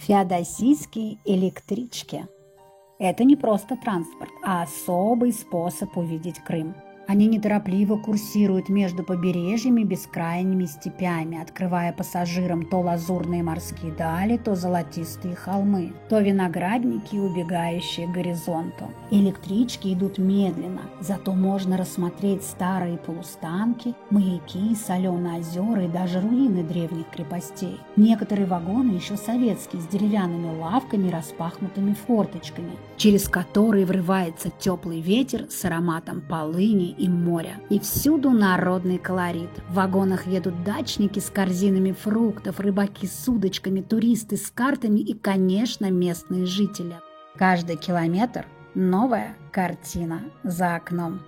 Феодосийские электрички. Это не просто транспорт, а особый способ увидеть Крым. Они неторопливо курсируют между побережьями и бескрайними степями, открывая пассажирам то лазурные морские дали, то золотистые холмы, то виноградники, убегающие к горизонту. Электрички идут медленно, зато можно рассмотреть старые полустанки, маяки, соленые озера и даже руины древних крепостей. Некоторые вагоны еще советские, с деревянными лавками и распахнутыми форточками, через которые врывается теплый ветер с ароматом полыни и моря. И всюду народный колорит. В вагонах едут дачники с корзинами фруктов, рыбаки с удочками, туристы с картами и, конечно, местные жители. Каждый километр – новая картина за окном.